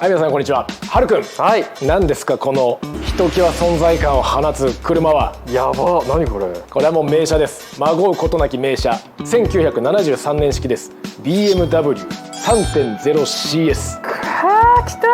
はい、皆さんこんにちは。はるくん。はい。何ですかこのひときわ存在感を放つ車は。やば、何これ。これはもう名車です。まごうことなき名車。1973年式です。 BMW3.0CS。 来た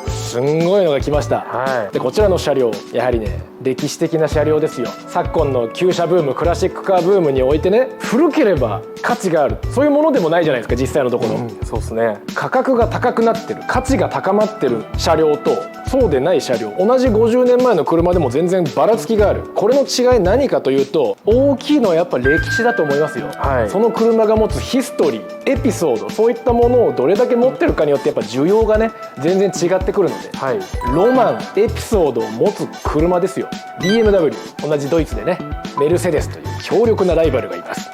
すんごいのが来ました、はい。でこちらの車両やはりね歴史的な車両ですよ。昨今の旧車ブーム、クラシックカーブームにおいてね、古ければ価値がある、そういうものでもないじゃないですか実際のところ、そうですね。価格が高くなってる、価値が高まってる車両とそうでない車両、同じ50年前の車でも全然ばらつきがある。これの違い何かというと、大きいのはやっぱ歴史だと思いますよ、はい。その車が持つヒストリー、エピソード、そういったものをどれだけ持ってるかによってやっぱ需要がね全然違ってくるので、はい。ロマン、エピソードを持つ車ですよ。 BMW、 同じドイツでねメルセデスという強力なライバルがいます。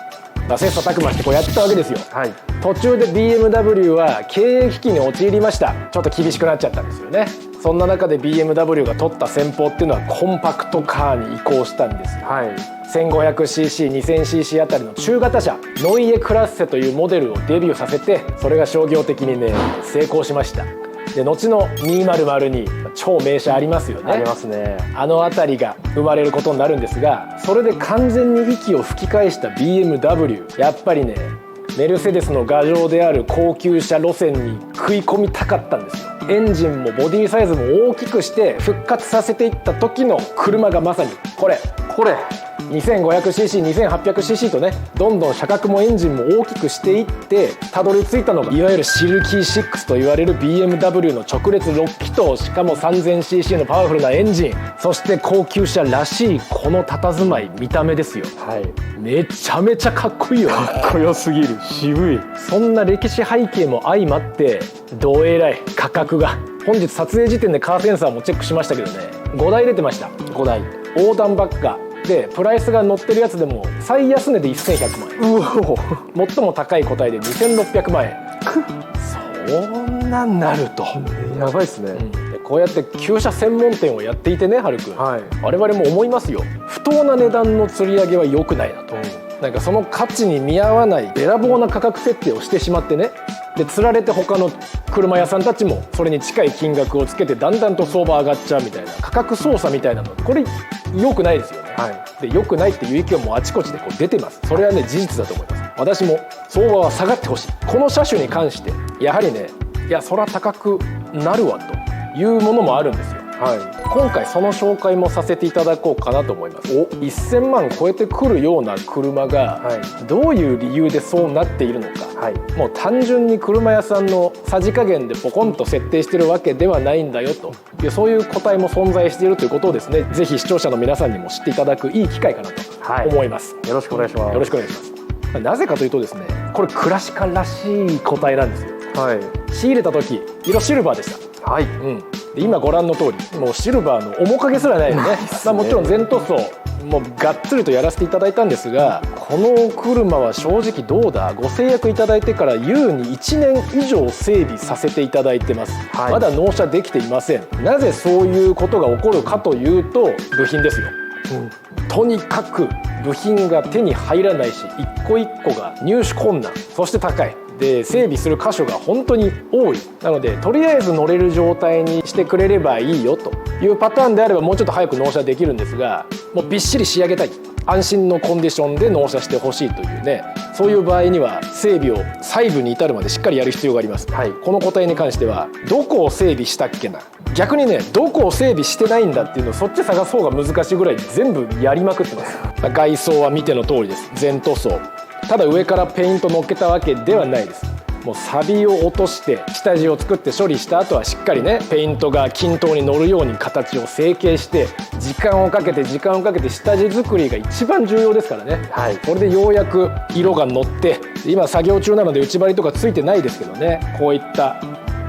切磋琢磨してこうやってたわけですよ。はい。途中で BMW は経営危機に陥りました。ちょっと厳しくなっちゃったんですよね。そんな中で BMW が取った戦法っていうのはコンパクトカーに移行したんですよ。はい。1500cc、2000cc あたりの中型車ノイエクラッセというモデルをデビューさせて、それが商業的にね成功しました。で後の2002、超名車ありますよね。ありますね。あの辺りが生まれることになるんですが、それで完全に息を吹き返した BMW、 やっぱりねメルセデスの牙城である高級車路線に食い込みたかったんですよ。エンジンもボディサイズも大きくして復活させていった時の車がまさにこれ 2500cc、2800cc とねどんどん車格もエンジンも大きくしていってたどり着いたのがいわゆるシルキー6と言われる BMW の直列6気筒、しかも 3000cc のパワフルなエンジン、そして高級車らしいこの佇まい、見た目ですよ。はい。めちゃめちゃかっこいいよね。かっこよすぎる。渋い。そんな歴史背景も相まってどえらい価格が。本日撮影時点でカーセンサーもチェックしましたけどね、5台出てました。5台横断ばっかで、プライスが載ってるやつでも最安値で1100万円、最も高い個体で2600万円。そんなんなるとやばいっすね。でこうやって旧車専門店をやっていてね、はるくん、はい。我々も思いますよ。不当な値段の釣り上げは良くないなと、なんかその価値に見合わないべらぼうな価格設定をしてしまってね、で釣られて他の車屋さんたちもそれに近い金額をつけてだんだんと相場上がっちゃうみたいな価格操作みたいなの、これ良くないですよね。はい。で良くないっていう意見もあちこちでこう出てます。それはね事実だと思います。私も相場は下がってほしい。この車種に関してやはりね、いやそら高くなるわというものもあるんですよ。はい。今回その紹介もさせていただこうかなと思います。1000万超えてくるような車がどういう理由でそうなっているのか、はい。もう単純に車屋さんのさじ加減でポコンと設定してるわけではないんだよという、そういう個体も存在しているということをですね、ぜひ視聴者の皆さんにも知っていただくいい機会かなと思います。よろしくお願いします。よろしくお願いします。なぜかというとですね、これクラシカらしい個体なんですよ。はい。仕入れた時色シルバーでした。はい。で今ご覧の通りもうシルバーの面影すらないよね。もちろん全塗装もうがっつりとやらせていただいたんですが、この車は正直どうだ、ご制約いただいてから優に1年以上整備させていただいてます、はい。まだ納車できていません。なぜそういうことが起こるかというと、部品ですよ。とにかく部品が手に入らないし、一個一個が入手困難、そして高いで、整備する箇所が本当に多い。なのでとりあえず乗れる状態にしてくれればいいよというパターンであればもうちょっと早く納車できるんですが、もうびっしり仕上げたい、安心のコンディションで納車してほしいというね、そういう場合には整備を細部に至るまでしっかりやる必要があります、はい。この個体に関してはどこを整備したっけな、逆にねどこを整備してないんだっていうのをそっち探す方が難しいぐらい全部やりまくってます。外装は見ての通りです。全塗装、ただ上からペイント乗っけたわけではないです。もうサビを落として下地を作って処理した後はしっかりねペイントが均等に乗るように形を成形して時間をかけて下地作りが一番重要ですからね、はい。これでようやく色が乗って、今作業中なので内張りとかついてないですけどね、こういった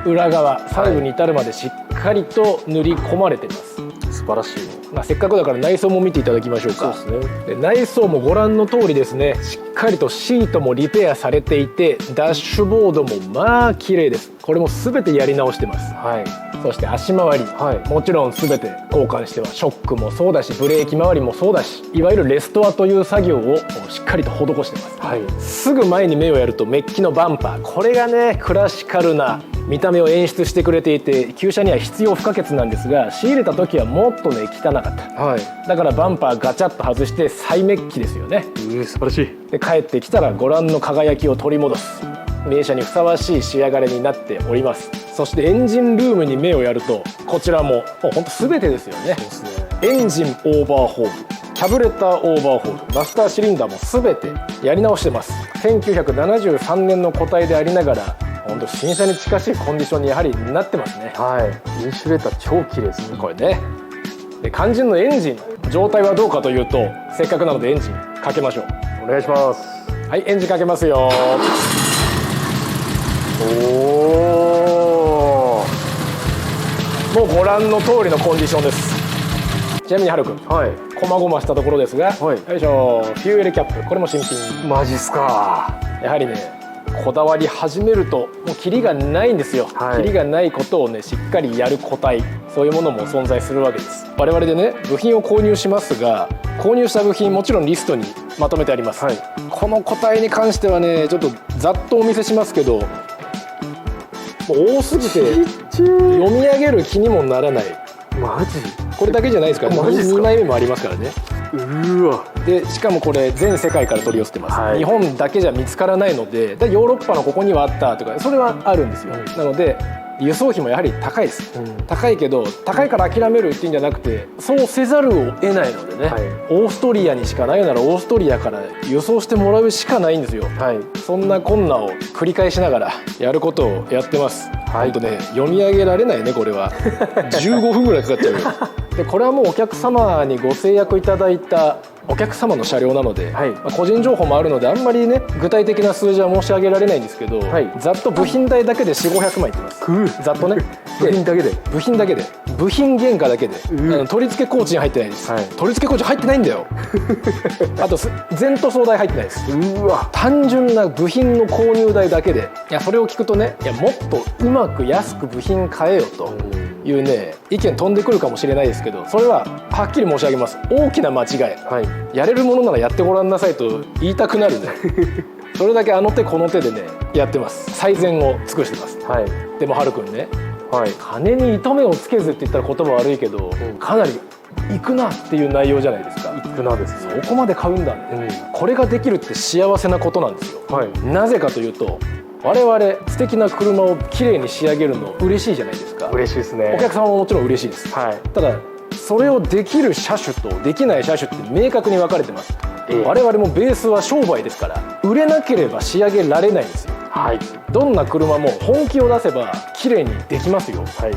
裏側細部に至るまでしっかりと塗り込まれています、素晴らしい。せっかくだから内装も見ていただきましょうか。そうですね。で内装もご覧の通りですね、しっかりとシートもリペアされていて、ダッシュボードもまあ綺麗です。これも全てやり直してます。はい。そして足回り、もちろん全て交換しては、ショックもそうだしブレーキ周りもそうだし、いわゆるレストアという作業をしっかりと施してます。はい。すぐ前に目をやるとメッキのバンパー、これがねクラシカルな見た目を演出してくれていて、旧車には必要不可欠なんですが、仕入れた時はもっとね汚かった。はい。だからバンパーガチャッと外して再メッキですよね。素晴らしい。で帰ってきたらご覧の輝きを取り戻す名車にふさわしい仕上がりになっております。そしてエンジンルームに目をやると、こちらももうほんと全てですよね。そうですね。エンジンオーバーホール、キャブレターオーバーホール、マスターシリンダーも全てやり直してます。1973年の個体でありながら、本当新車に近しいコンディションにやはりなってますね。はい。インシュレーター超綺麗ですね。これね。で肝心のエンジン状態はどうかというと、せっかくなのでエンジンかけましょう。お願いします。はい、エンジンかけますよ。おお。もうご覧の通りのコンディションです。ちなみにはるくん、はい。こまごましたところですが、はいよいしょ、フューエルキャップ、これも新品。マジっすか。やはりね、こだわり始めるともうキリがないんですよ。はいキリがないことをねしっかりやる個体、そういうものも存在するわけです。我々でね部品を購入しますが、購入した部品もちろんリストにまとめてあります。はい。この個体に関してはね、ちょっとざっとお見せしますけど、もう多すぎて読み上げる気にもならない。マジ。これだけじゃないですからね、マジっすか2枚目もありますからね。うーわ。でしかもこれ全世界から取り寄せてます、はい日本だけじゃ見つからないので、ヨーロッパのここにはあったとかそれはあるんですよ、なので輸送費もやはり高いです、高いけど高いから諦めるっていうんじゃなくて、そうせざるを得ないのでね、はいオーストリアにしかないならオーストリアから輸送してもらうしかないんですよ。はい。そんなこんなを繰り返しながらやることをやってます。はいほんとね、読み上げられないねこれは15分ぐらいかかっちゃうよでこれはもうお客様にご制約いただいたお客様の車両なので、はい個人情報もあるのであんまりね具体的な数字は申し上げられないんですけど、はいざっと部品代だけで400-500万いってます。ざっとね部品だけで。部品だけで部品原価だけで、うん取り付け工賃入ってないです、はい取り付け工賃入ってないんだよあと全塗装代入ってないです。うわ。単純な部品の購入代だけで、いやそれを聞くとね、いやもっとうまく安く部品買えよというね意見飛んでくるかもしれないですけど、それははっきり申し上げます。大きな間違い。はい。やれるものならやってごらんなさいと言いたくなるねそれだけあの手この手でねやってます。最善を尽くしてます。はい。でもはるくんね、はい。金に糸目をつけずって言ったら言葉悪いけど、かなりいくなっていう内容じゃないですか。いくなですね。そこまで買うんだね、これができるって幸せなことなんですよ。はい。なぜかというと、我々素敵な車をきれいに仕上げるの嬉しいじゃないですか。嬉しいですね。お客様ももちろん嬉しいです、はい。ただそれをできる車種とできない車種って明確に分かれてます、我々もベースは商売ですから、売れなければ仕上げられないんですよ。はい。どんな車も本気を出せばきれいにできますよ。はい。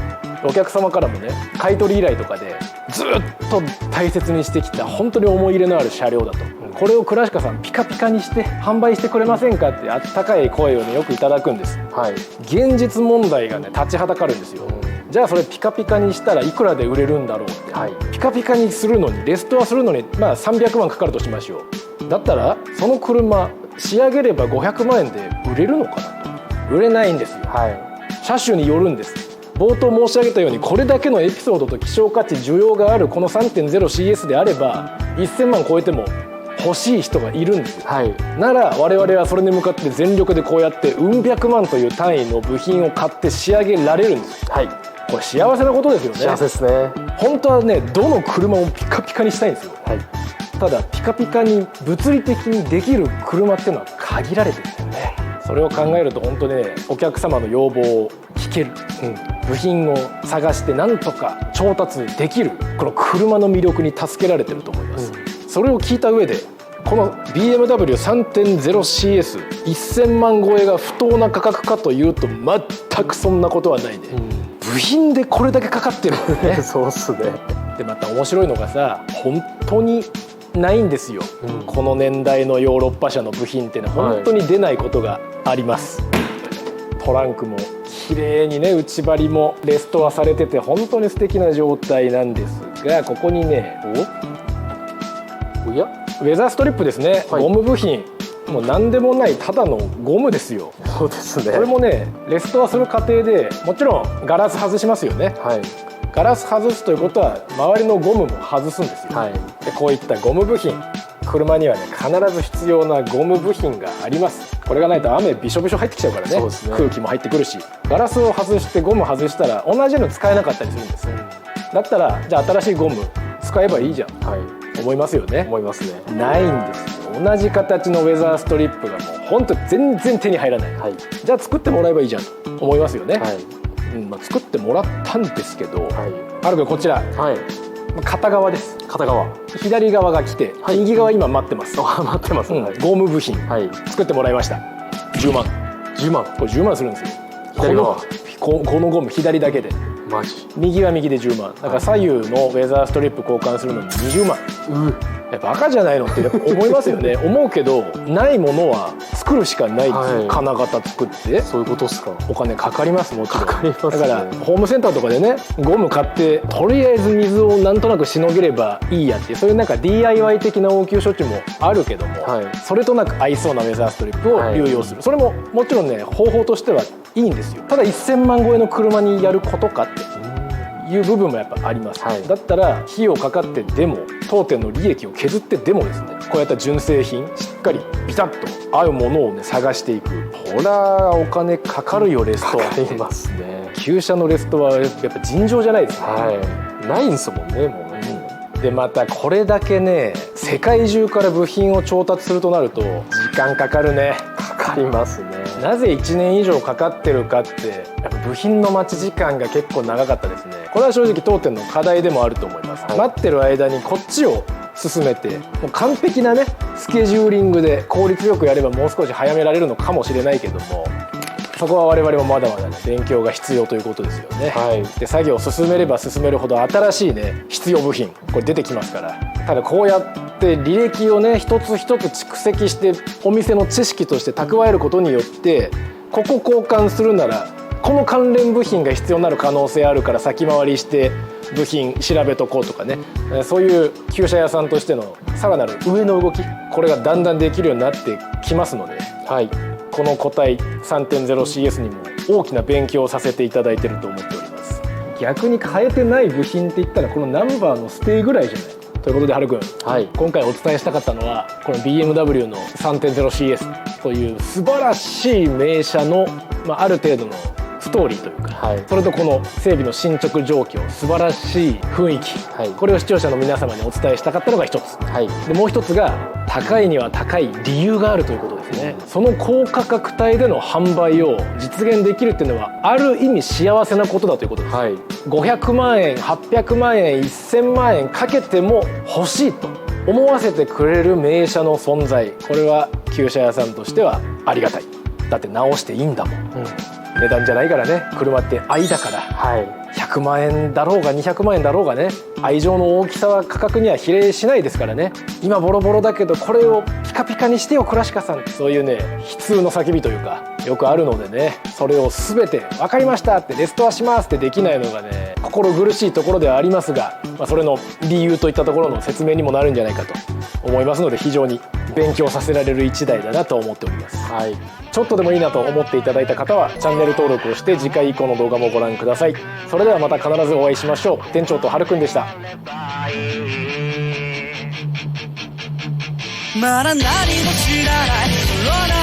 お客様からもね買い取り依頼とかでずっと大切にしてきた本当に思い入れのある車両だと、これをクラシカさんピカピカにして販売してくれませんかってあったかい声をねよくいただくんです。はい。現実問題がね立ちはだかるんですよ。じゃあそれピカピカにしたらいくらで売れるんだろうって、はい。ピカピカにするのにレストアするのにまあ300万かかるとしましょう。だったらその車仕上げれば500万円で売れるのかなと。売れないんですよ。はい。車種によるんです。冒頭申し上げたようにこれだけのエピソードと希少価値需要があるこの 3.0CS であれば1000万超えても欲しい人がいるんですよ。はい。なら我々はそれに向かって全力でこうやってうん百万という単位の部品を買って仕上げられるんです。はい。これ幸せなことですよね。幸せですね。本当はねどの車もピカピカにしたいんですよ。はい。ただピカピカに物理的にできる車っていうのは限られてるんだよね。それを考えると本当ねお客様の要望を聞ける、部品を探してなんとか調達できるこの車の魅力に助けられてると思います、それを聞いた上でこの BMW3.0CS1000 万超えが不当な価格かというと全くそんなことはないね、部品でこれだけかかってるのねそうっすね。でまた面白いのがさ本当にないんですよ、この年代のヨーロッパ車の部品ってね本当に出ないことがあります、トランクも綺麗にね内張りもレストアされてて本当に素敵な状態なんですがここにねおや、ウェザーストリップですね、はいゴム部品、もう何でもないただのゴムですよ。そうですね。これもねレストアする過程でもちろんガラス外しますよね。はい。ガラス外すということは周りのゴムも外すんですよ、はい。でこういったゴム部品、車にはね必ず必要なゴム部品があります。これがないと雨びしょびしょ入ってきちゃうからね。そうですね。空気も入ってくるし、ガラスを外してゴム外したら同じの使えなかったりするんです。だったらじゃあ新しいゴム使えばいいじゃん、はい。思いますよね。思いますね。ないんですよ。同じ形のウェザーストリップがもうほんと全然手に入らない、はい。じゃあ作ってもらえばいいじゃんと思いますよね、はい。作ってもらったんですけど、はい。はるくんこちらはい。片側です。片側。左側が来て、はい右側今待ってます、あ、待ってます。はい。ゴム部品はい。作ってもらいました。10万。10万。これ10万するんですよ。左側。このゴム左だけで、マジ。右は右で10万だから左右のウェザーストリップ交換するのに20万。バカじゃないのってやっぱ思いますよね思うけど、ないものは作るしかないですよ、はい金型作ってそういうことですか。お金かかります。もちろんかかりますね。だからホームセンターとかでねゴム買ってとりあえず水をなんとなくしのげればいいやっていう、そういうなんか DIY 的な応急処置もあるけども、はい。それとなく合いそうなウェザーストリップを流用する、それももちろんね方法としてはいいんですよ。ただ1000万超えの車にやることかっていう部分もやっぱあります、はい。だったら費用かかってでも当店の利益を削ってでもですね、こうやった純正品しっかりピタッと合うものをね探していく。ほらお金かかるよレストアって。かかりますね。旧車のレストアはやっぱ尋常じゃないですね、はい。ないんですもんね、もうね。でまたこれだけね世界中から部品を調達するとなると時間かかるね。かかりますね。なぜ1年以上かかってるかって、やっぱ部品の待ち時間が結構長かったですね。これは正直当店の課題でもあると思います、はい。待ってる間にこっちを進めて、もう完璧なねスケジューリングで効率よくやればもう少し早められるのかもしれないけども、そこは我々もまだまだ、ね、勉強が必要ということですよね、はい。で作業を進めれば進めるほど新しいね必要部品これ出てきますから。ただこうやって履歴をね一つ一つ蓄積してお店の知識として蓄えることによって、ここ交換するならこの関連部品が必要になる可能性あるから先回りして部品調べとこうとかね、そういう旧車屋さんとしてのさらなる上の動き、これがだんだんできるようになってきますので、はい。この個体 3.0CS にも大きな勉強をさせていただいていると思っております。逆に変えてない部品って言ったらこのナンバーのステイぐらいじゃないということで、はるくん、はい。今回お伝えしたかったのはこの BMW の 3.0CS という素晴らしい名車の、ある程度のストーリーというか、はい。それとこの整備の進捗状況、素晴らしい雰囲気、はい。これを視聴者の皆様にお伝えしたかったのが一つはい。で、もう一つが高いには高い理由があるということですね。その高価格帯での販売を実現できるっていうのはある意味幸せなことだということです、はい。500万円800万円1000万円かけても欲しいと思わせてくれる名車の存在、これは旧車屋さんとしてはありがたい。だって直していいんだもん、値段じゃないからね。車って愛だから、はい。100万円だろうが200万円だろうがね、愛情の大きさは価格には比例しないですからね。今ボロボロだけどこれをピカピカにしてよクラシカさん、そういうね悲痛の叫びというかよくあるのでね、それを全て分かりましたってレストアしますってできないのがね心苦しいところではありますが、それの理由といったところの説明にもなるんじゃないかと思いますので、非常に勉強させられる一台だなと思っております。はい。ちょっとでもいいなと思っていただいた方はチャンネル登録をして次回以降の動画もご覧ください。それではまた必ずお会いしましょう。店長とはるくんでした。まだ何も知らない